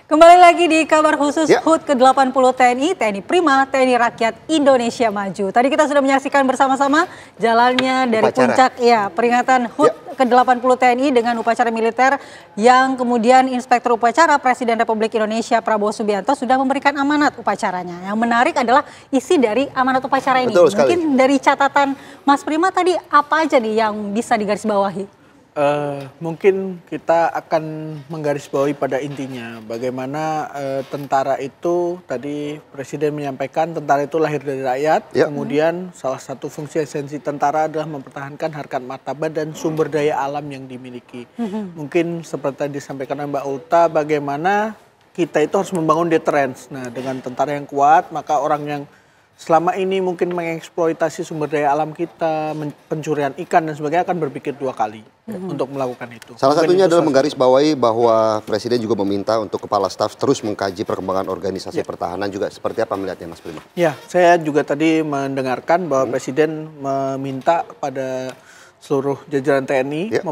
Kembali lagi di kabar khusus Ya. HUT ke-80 TNI, TNI Prima, TNI Rakyat Indonesia Maju. Tadi kita sudah menyaksikan bersama-sama jalannya dari Upacara. puncak peringatan HUT ke-80 TNI dengan upacara militer yang kemudian Inspektur Upacara Presiden Republik Indonesia Prabowo Subianto sudah memberikan amanat upacaranya. Yang menarik adalah isi dari amanat upacara ini. Betul sekali. Mungkin dari catatan Mas Prima tadi apa aja nih yang bisa digarisbawahi? Mungkin kita akan menggarisbawahi pada intinya bagaimana tentara itu tadi Presiden menyampaikan tentara itu lahir dari rakyat. Ya. Kemudian salah satu fungsi esensi tentara adalah mempertahankan harkat martabat dan sumber daya alam yang dimiliki. Mungkin seperti tadi disampaikan oleh Mbak Ulta, bagaimana kita itu harus membangun deterrence. Nah, dengan tentara yang kuat maka orang yang selama ini mungkin mengeksploitasi sumber daya alam kita, pencurian ikan dan sebagainya akan berpikir dua kali untuk melakukan itu. Salah Mungkin satunya itu adalah salah menggarisbawahi bahwa Presiden juga meminta untuk Kepala Staf terus mengkaji perkembangan organisasi pertahanan juga. Seperti apa melihatnya Mas Prima? Ya, saya juga tadi mendengarkan bahwa Presiden meminta pada seluruh jajaran TNI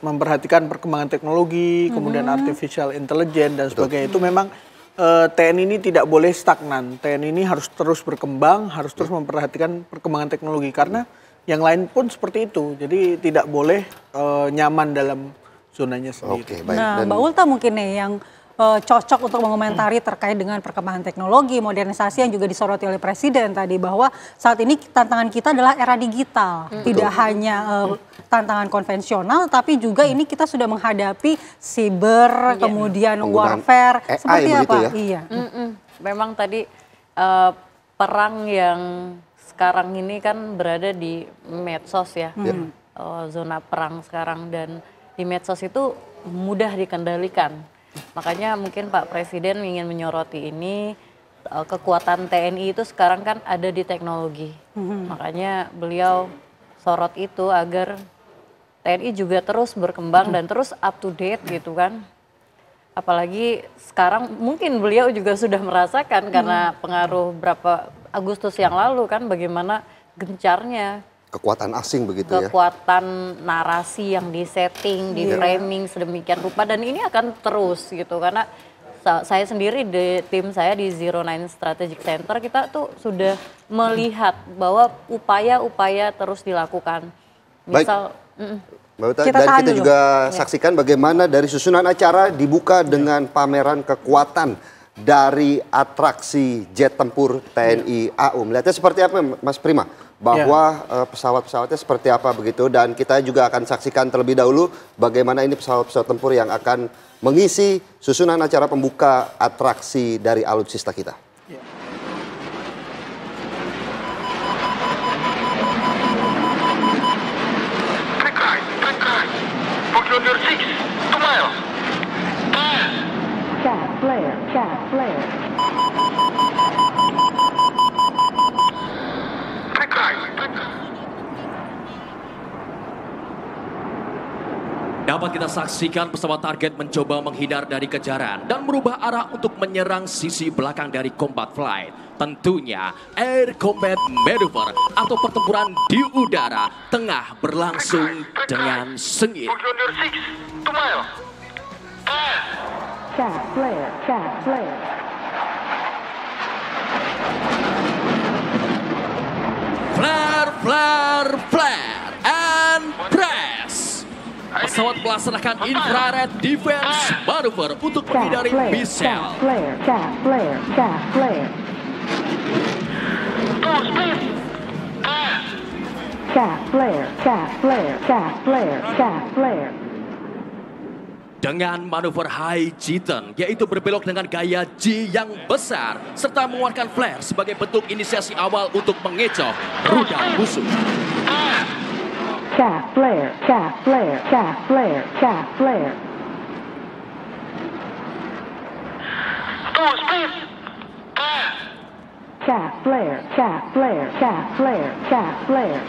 memperhatikan perkembangan teknologi, kemudian artificial intelligence dan sebagainya. Itu memang TNI ini tidak boleh stagnan. TNI ini harus terus berkembang, harus terus memperhatikan perkembangan teknologi karena yang lain pun seperti itu. Jadi tidak boleh nyaman dalam zonanya sendiri. Oke, baik. Nah, Dan Mbak Ulta mungkin nih yang cocok untuk mengomentari terkait dengan perkembangan teknologi, modernisasi yang juga disoroti oleh Presiden tadi bahwa saat ini tantangan kita adalah era digital. Tidak hanya tantangan konvensional, tapi juga ini kita sudah menghadapi cyber, kemudian penggunaan warfare. AI Seperti begitu apa? ya? Iya. Memang tadi perang yang sekarang ini kan berada di medsos ya. Zona perang sekarang dan di medsos itu mudah dikendalikan. Makanya mungkin Pak Presiden ingin menyoroti ini, kekuatan TNI itu sekarang kan ada di teknologi. Makanya beliau sorot itu agar TNI juga terus berkembang dan terus up to date gitu kan. Apalagi sekarang mungkin beliau juga sudah merasakan karena pengaruh berapa Agustus yang lalu kan bagaimana gencarnya kekuatan asing begitu ya? kekuatan narasi yang disetting, di framing sedemikian rupa dan ini akan terus gitu karena saya sendiri di tim saya di Zero Nine Strategic Center kita tuh sudah melihat bahwa upaya-upaya terus dilakukan. Misal, Mbak Uta, Kita dan tahan kita dulu. juga saksikan bagaimana dari susunan acara dibuka dengan pameran kekuatan dari atraksi jet tempur TNI AU. Melihatnya seperti apa Mas Prima? Bahwa pesawat-pesawatnya seperti apa begitu, dan kita juga akan saksikan terlebih dahulu bagaimana ini pesawat-pesawat tempur yang akan mengisi susunan acara pembuka atraksi dari alutsista kita. Track right. Put your 6, 2 miles. Cat flare. Track right. Dapat kita saksikan pesawat target mencoba menghindar dari kejaran dan merubah arah untuk menyerang sisi belakang dari combat flight. Tentunya Air Combat Maneuver atau pertempuran di udara tengah berlangsung dengan sengit. Put your 6, 2 miles. Cat flare. Flare, and press. Pesawat melaksanakan infrared defense maneuver untuk menghindari missile. Cat flare. Two speed. Cat flare. Dengan manuver high G-turn, yaitu berbelok dengan gaya G yang besar, serta mengeluarkan flare sebagai bentuk inisiasi awal untuk mengecoh rudal musuh. Cat flare. Two speed. Cat flare.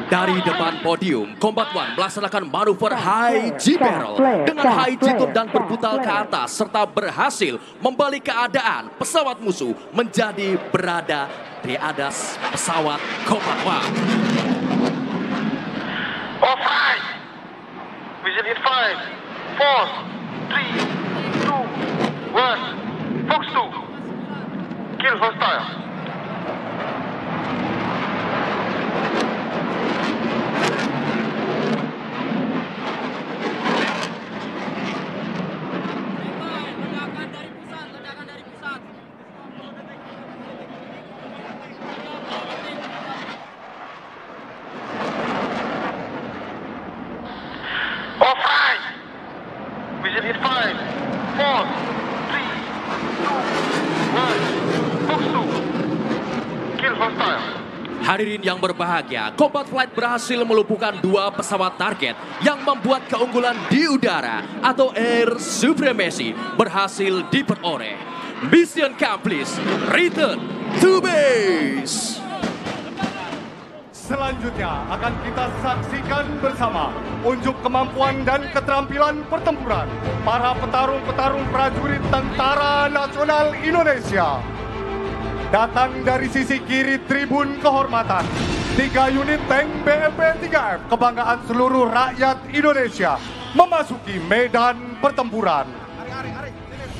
Dari depan podium, Combat One melaksanakan manuver high G-barrel dengan high G-turn dan berputar ke atas serta berhasil membalik keadaan pesawat musuh menjadi berada di atas pesawat Combat One. 4, 3, 2, 1. Fox 2. Kill hostile. Off right. Vision in 5, 4, 3, 2, 1. Fox 2. Kill hostile. Hadirin yang berbahagia, Combat Flight berhasil melumpuhkan 2 pesawat target yang membuat keunggulan di udara atau air supremacy berhasil diperoleh. Mission accomplished. Return to base. Selanjutnya akan kita saksikan bersama unjuk kemampuan dan keterampilan pertempuran para petarung-petarung prajurit Tentara Nasional Indonesia. Datang dari sisi kiri tribun kehormatan, 3 unit tank BMP-3F kebanggaan seluruh rakyat Indonesia memasuki medan pertempuran.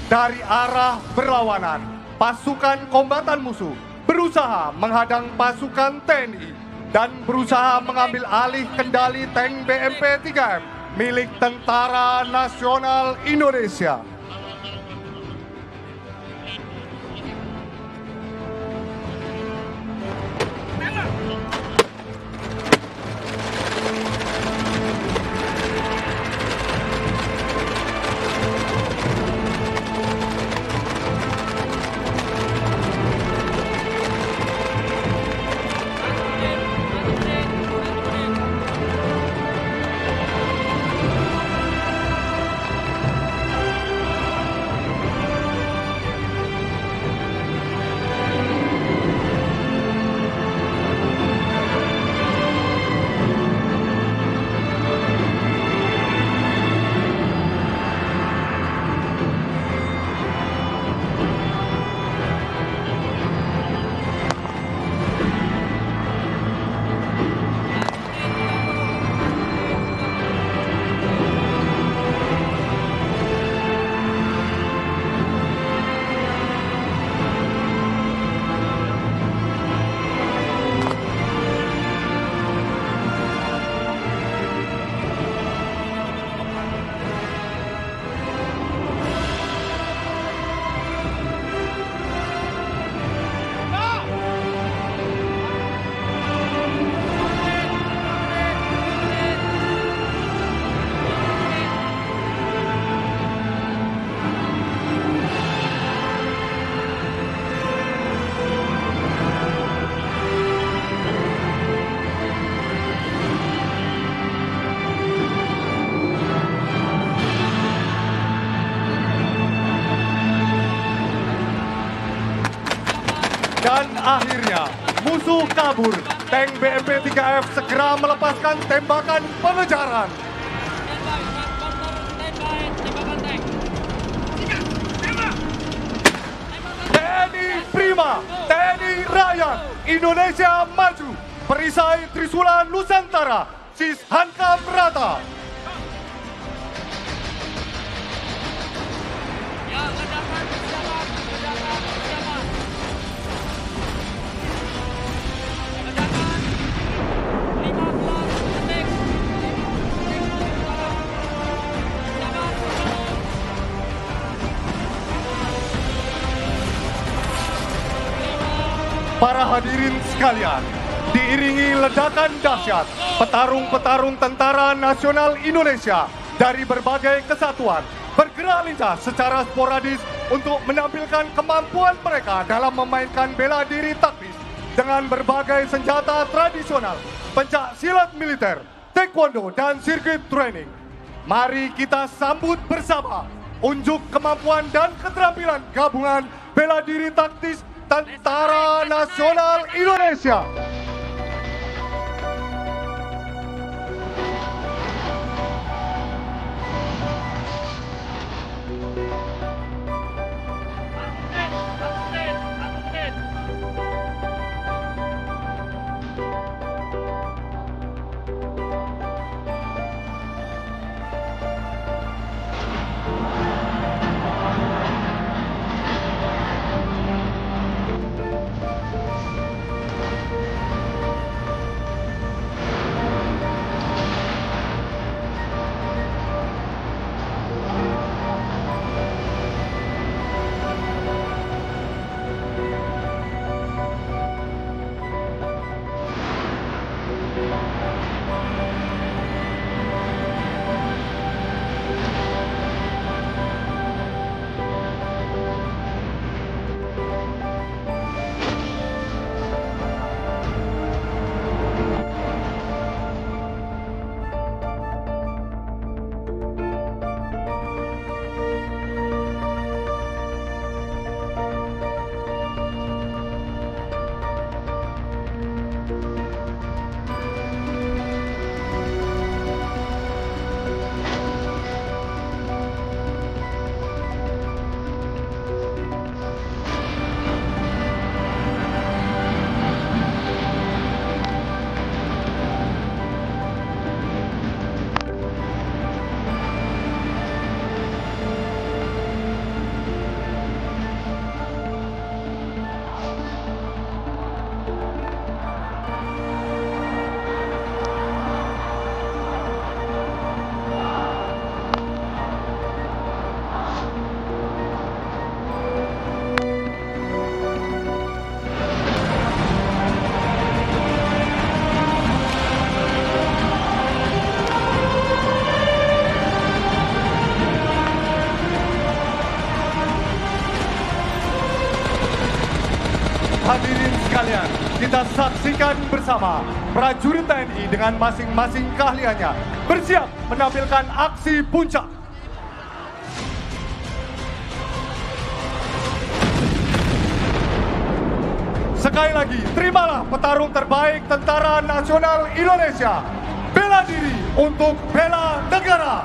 Dari arah berlawanan, pasukan kombatan musuh berusaha menghadang pasukan TNI dan berusaha mengambil alih kendali tank BMP-3F milik Tentara Nasional Indonesia. Dan akhirnya, musuh kabur. Tank BMP-3F segera melepaskan tembakan pengejaran. TNI Prima, TNI Rakyat, Indonesia maju. Perisai Trisula Nusantara, sis hankam rata. Para hadirin sekalian, diiringi ledakan dahsyat, petarung-petarung Tentara Nasional Indonesia dari berbagai kesatuan bergerak lincah secara sporadis untuk menampilkan kemampuan mereka dalam memainkan bela diri taktis dengan berbagai senjata tradisional, pencak silat militer, taekwondo, dan sirkuit training. Mari kita sambut bersama unjuk kemampuan dan keterampilan gabungan bela diri taktis Tentara Nasional Indonesia. kita saksikan bersama prajurit TNI dengan masing-masing keahliannya bersiap menampilkan aksi puncak. Sekali lagi, terimalah petarung terbaik Tentara Nasional Indonesia. Bela diri untuk bela negara.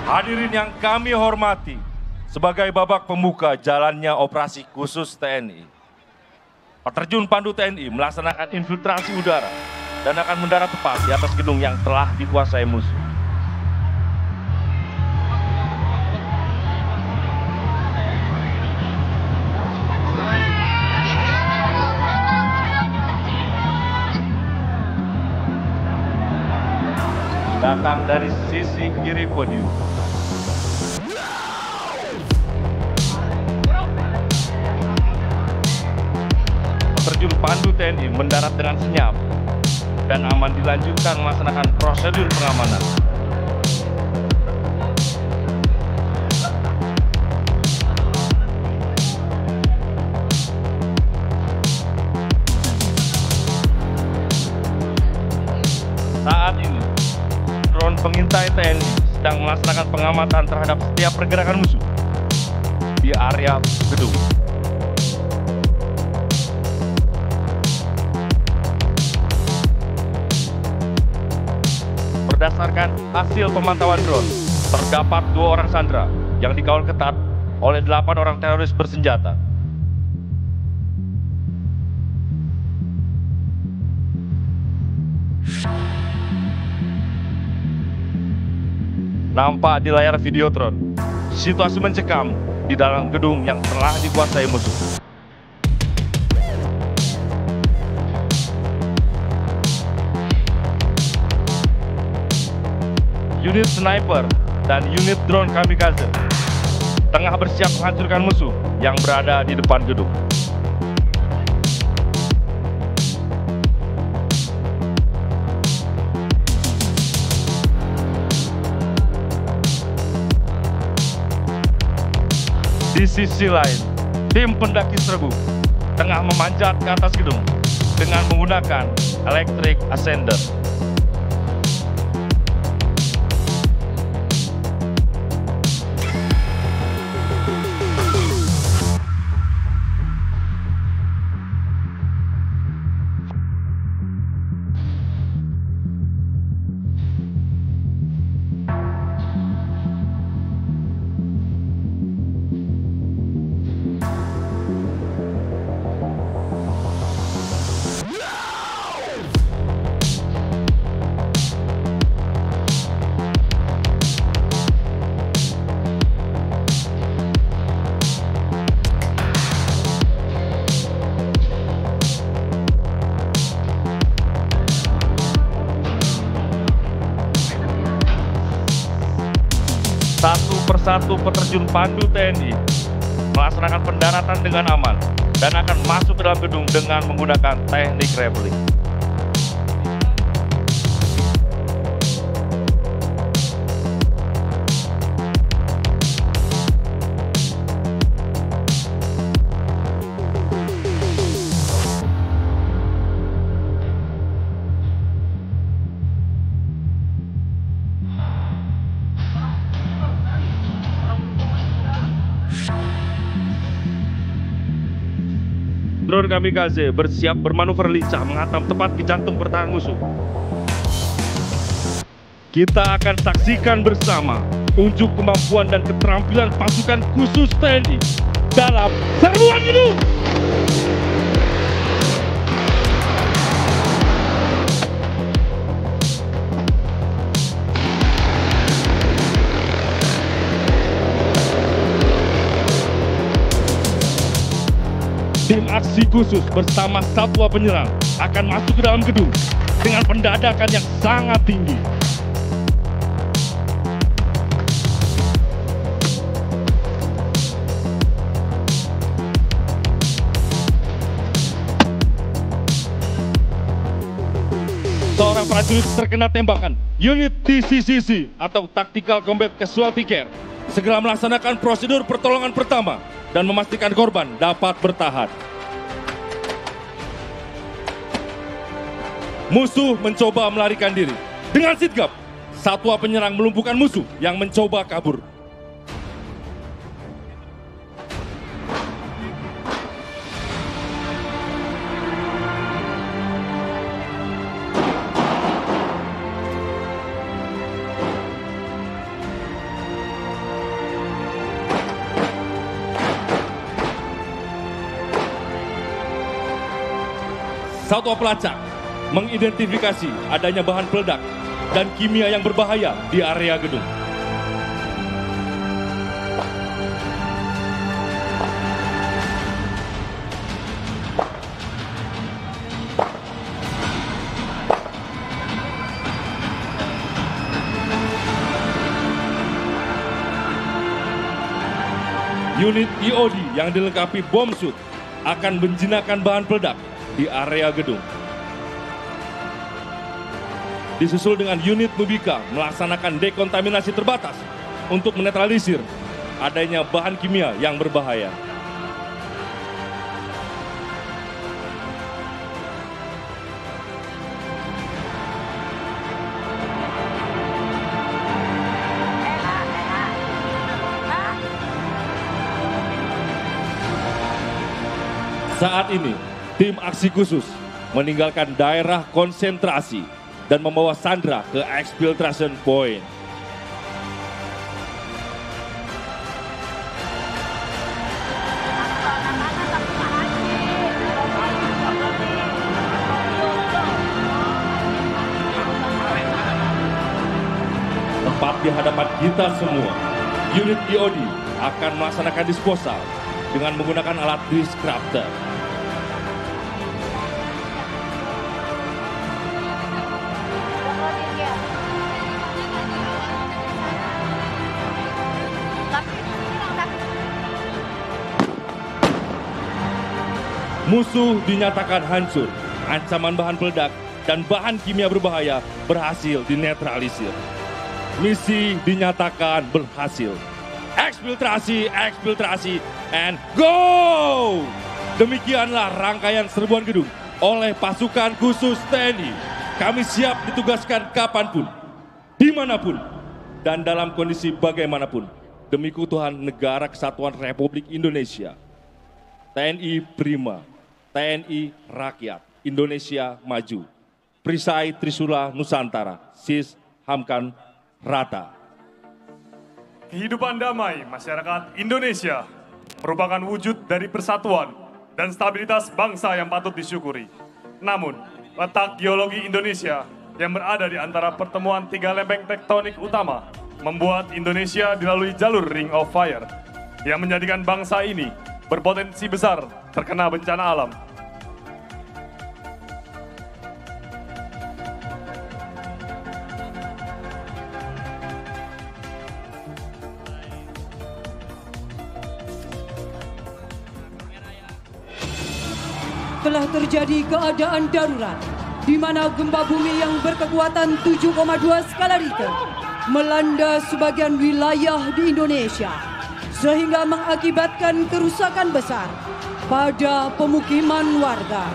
Hadirin yang kami hormati, sebagai babak pembuka jalannya operasi khusus TNI, peterjun pandu TNI melaksanakan infiltrasi udara dan akan mendarat tepat di atas gedung yang telah dikuasai musuh. Datang dari sisi kiri podium. Peterjun pandu TNI mendarat dengan senyap dan aman dilanjutkan melaksanakan prosedur pengamanan. Saat ini, drone pengintai TNI sedang melaksanakan pengamatan terhadap setiap pergerakan musuh di area gedung. Berdasarkan hasil pemantauan drone, terdapat 2 orang sandera yang dikawal ketat oleh 8 orang teroris bersenjata. Nampak di layar videotron, situasi mencekam di dalam gedung yang telah dikuasai musuh. Unit sniper dan unit drone kamikaze tengah bersiap menghancurkan musuh yang berada di depan gedung. Di sisi lain, tim pendaki serbu tengah memanjat ke atas gedung dengan menggunakan electric ascender. Satu persatu peterjun pandu TNI melaksanakan pendaratan dengan aman dan akan masuk ke dalam gedung dengan menggunakan teknik rappelling. Drone kamikaze bersiap bermanuver lincah menghantam tepat ke jantung pertahanan musuh. Kita akan saksikan bersama unjuk kemampuan dan keterampilan pasukan khusus TNI dalam serbuan gedung. Tim aksi khusus bersama satwa penyerang akan masuk ke dalam gedung dengan pendadakan yang sangat tinggi. Seorang prajurit terkena tembakan unit TCCC atau Tactical Combat Casualty Care segera melaksanakan prosedur pertolongan pertama dan memastikan korban dapat bertahan. Musuh mencoba melarikan diri. Dengan sigap, satwa penyerang melumpuhkan musuh yang mencoba kabur. Satwa pelacak mengidentifikasi adanya bahan peledak dan kimia yang berbahaya di area gedung. Unit EOD yang dilengkapi bom suit akan menjinakkan bahan peledak di area gedung. Disusul dengan unit Mubika melaksanakan dekontaminasi terbatas untuk menetralisir adanya bahan kimia yang berbahaya. Saat ini, tim aksi khusus meninggalkan daerah konsentrasi dan membawa Sandra ke exfiltration point. Tepat di hadapan kita semua, unit EOD akan melaksanakan disposal dengan menggunakan alat disruptor. Musuh dinyatakan hancur, ancaman bahan peledak dan bahan kimia berbahaya berhasil dinetralisir. Misi dinyatakan berhasil. Eksfiltrasi, eksfiltrasi, and go! Demikianlah rangkaian serbuan gedung oleh pasukan khusus TNI. Kami siap ditugaskan kapanpun, dimanapun, dan dalam kondisi bagaimanapun. Demi keutuhan Negara Kesatuan Republik Indonesia. TNI Prima. TNI Rakyat Indonesia Maju. Perisai Trisula Nusantara. Sis Hamkan Rata. Kehidupan damai masyarakat Indonesia merupakan wujud dari persatuan dan stabilitas bangsa yang patut disyukuri. Namun, letak geologi Indonesia yang berada di antara pertemuan tiga lempeng tektonik utama membuat Indonesia dilalui jalur Ring of Fire yang menjadikan bangsa ini berpotensi besar terkena bencana alam. Telah terjadi keadaan darurat di mana gempa bumi yang berkekuatan 7,2 skala Richter melanda sebagian wilayah di Indonesia sehingga mengakibatkan kerusakan besar pada pemukiman warga.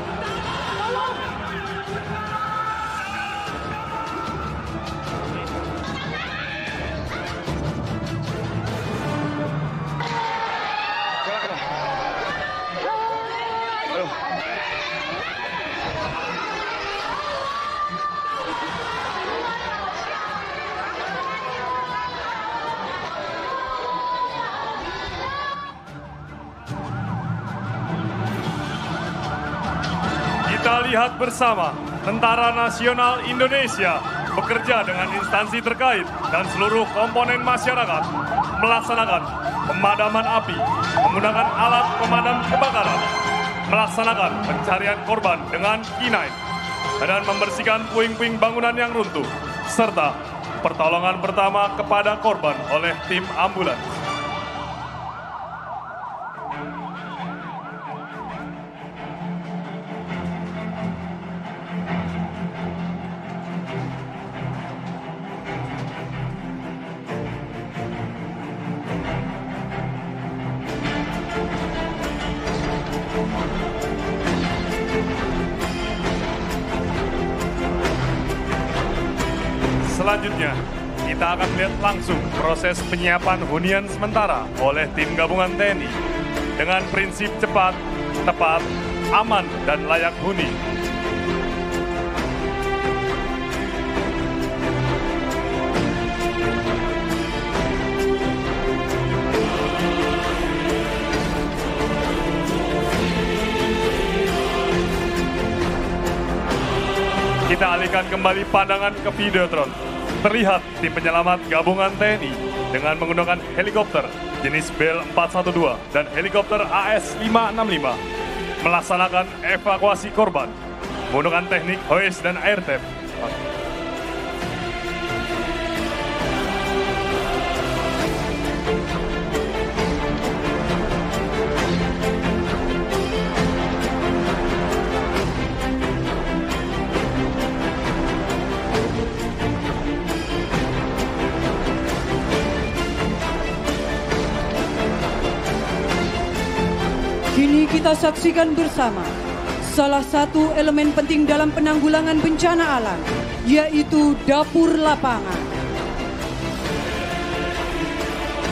Kita lihat bersama, Tentara Nasional Indonesia bekerja dengan instansi terkait dan seluruh komponen masyarakat melaksanakan pemadaman api menggunakan alat pemadam kebakaran, melaksanakan pencarian korban dengan K9 dan membersihkan puing-puing bangunan yang runtuh, serta pertolongan pertama kepada korban oleh tim ambulans. Selanjutnya, kita akan melihat langsung proses penyiapan hunian sementara oleh tim gabungan TNI dengan prinsip cepat, tepat, aman, dan layak huni. Kita alihkan kembali pandangan ke Videotron. Terlihat tim penyelamat gabungan TNI dengan menggunakan helikopter jenis Bell 412 dan helikopter AS-565 melaksanakan evakuasi korban menggunakan teknik hoist dan air tap. Kini kita saksikan bersama salah satu elemen penting dalam penanggulangan bencana alam, yaitu dapur lapangan.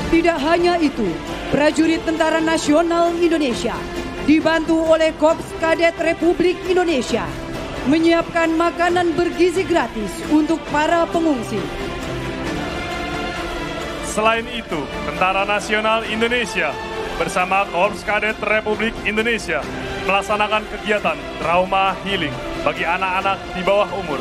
Tidak hanya itu, prajurit Tentara Nasional Indonesia dibantu oleh Korps Kadet Republik Indonesia menyiapkan makanan bergizi gratis untuk para pengungsi. Selain itu, Tentara Nasional Indonesia bersama Korps Kadet Republik Indonesia melaksanakan kegiatan trauma healing bagi anak-anak di bawah umur.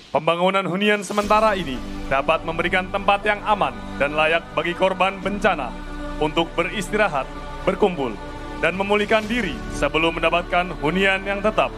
Pembangunan hunian sementara ini dapat memberikan tempat yang aman dan layak bagi korban bencana untuk beristirahat, berkumpul, dan memulihkan diri sebelum mendapatkan hunian yang tetap.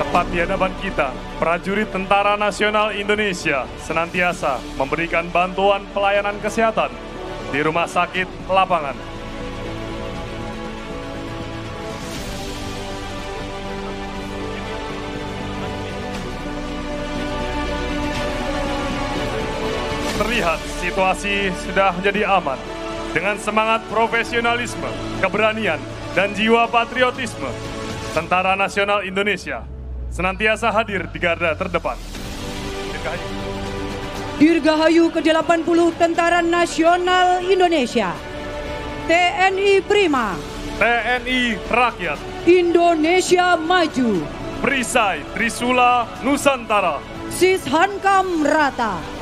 Tepat di hadapan kita, prajurit Tentara Nasional Indonesia senantiasa memberikan bantuan pelayanan kesehatan di rumah sakit lapangan. Terlihat situasi sudah menjadi aman dengan semangat profesionalisme, keberanian, dan jiwa patriotisme. Tentara Nasional Indonesia senantiasa hadir di garda terdepan. Dirgahayu ke-80 Tentara Nasional Indonesia, TNI Prima, TNI Rakyat, Indonesia Maju, Perisai Trisula Nusantara, Sishankam Rata.